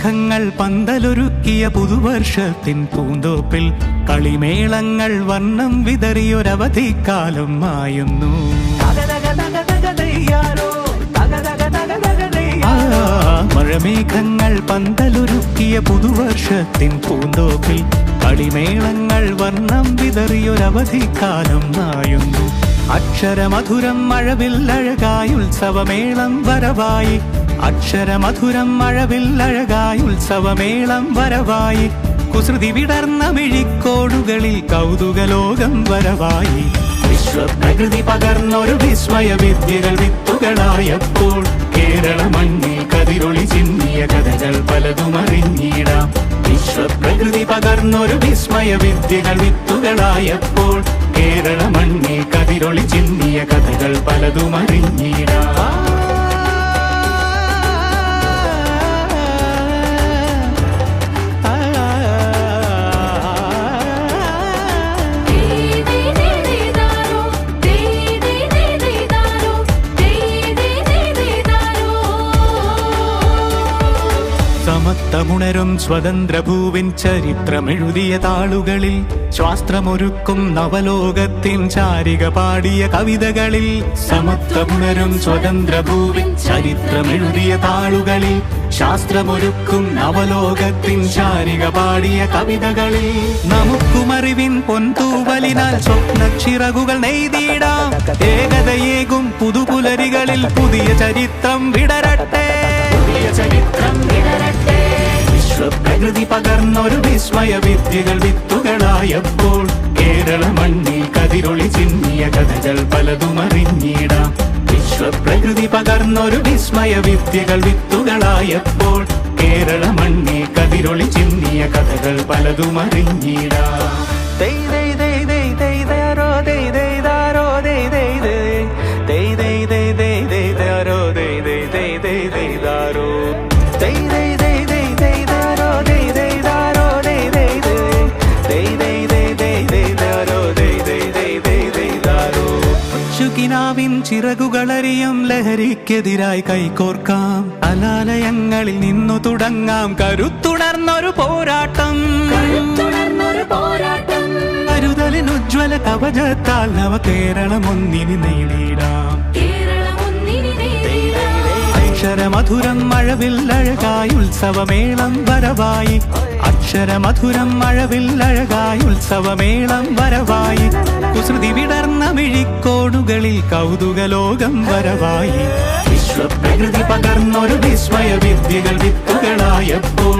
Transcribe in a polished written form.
മഴമേഘങ്ങൾ പന്തലൊരുക്കിയ പുതുവർഷത്തിൻ പൂന്തോപ്പിൽ കളിമേളങ്ങൾ വർണ്ണം വിതറിയൊരവധിക്കാലം മായുന്നു. മഴമേഘങ്ങൾ പന്തലൊരുക്കിയ പുതുവർഷത്തിൻ പൂന്തോപ്പിൽ കളിമേളങ്ങൾ വർണ്ണം വിതറിയൊരവധിക്കാലം മായുന്നു. അക്ഷരമധുരം മഴവില്ലഴകായി ഉത്സവമേളം വരവായി. അക്ഷരമധുരം മഴവില്ലഴകായി ഉത്സവമേളം വരവായി. കുസൃതി വിടർന്ന മിഴിക്കോടുകളിൽ കൗതുകലോകം വരവായി. വിശ്വപ്രകൃതി പകർന്നൊരു വിസ്മയ വിദ്യകൾ വിത്തുകളായപ്പോൾ കേരള മണ്ണിൽ കതിരൊളി ചിന്നിയ കഥകൾ പലതും അറിഞ്ഞിടാം. വിശ്വപ്രകൃതി പകർന്നൊരു വിസ്മയ വിദ്യകൾ വിത്തുകളായപ്പോൾ കേരള മണ്ണിൽ കതിരൊളി ചിന്നിയ കഥകൾ പലതും അറിഞ്ഞിടാം. സമത്വമുണരും സ്വതന്ത്രഭൂവിൻ ചരിത്രമെഴുതിയ താളുകളിൽ ശാസ്ത്രമൊരുക്കും നവലോകത്തിൻ ചാരിക പാടിയ കവിതകളിൽ. സമത്വമുണരും സ്വതന്ത്രഭൂവിൻ ചരിത്രമെഴുതിയ താളുകളിൽ ശാസ്ത്രമൊരുക്കും നവലോകത്തിൻ ചാരിക പാടിയ കവിതകളിൽ. നമുക്കുമറിവിൻ പൊൻതൂവലിനാൽ സ്വപ്നച്ചിറകുകൾ നെയ്തിടാം. ഏകതയേകും പുതുപുലരികളിൽ പുതിയ ചരിത്രം വിടരട്ടെ. വിശ്വപ്രകൃതി പകർന്നൊരു വിസ്മയ വിദ്യകൾ വിത്തുകളായപ്പോൾ കേരള മണ്ണിൽ കതിരൊളി ചിന്നിയ കഥകൾ പലതും അറിഞ്ഞിടാം. വിശ്വപ്രകൃതി പകർന്നൊരു വിസ്മയ വിദ്യകൾ വിത്തുകളായപ്പോൾ കേരള മണ്ണിൽ കതിരൊളി ചിന്നിയ കഥകൾ പലതും അറിഞ്ഞിടാം. ിൻ ചിറകുകളറിയും ലഹരിക്കെതിരായി കൈകോർക്കാം. കലാലയങ്ങളിൽ നിന്നു തുടങ്ങാം കരുത്തുണർന്നൊരു പോരാട്ടം. കരുതലിനുജ്വല കവചത്താൽ നവ കേരളം ഒന്നിനി നേടിയിടാം. അക്ഷരമധുരം മഴവില്ലഴകായി ഉത്സവമേളം വരവായി. അക്ഷരമധുരം മഴവില്ലഴകായി ഉത്സവമേളം വരവായി. കുസൃതി വിടർന്ന മിഴിക്കോടുകളിൽ കൗതുകലോകം വരവായി. വിശ്വപ്രകൃതി പകർന്നൊരു വിസ്മയ വിദ്യകൾ വിത്തുകളായപ്പോൾ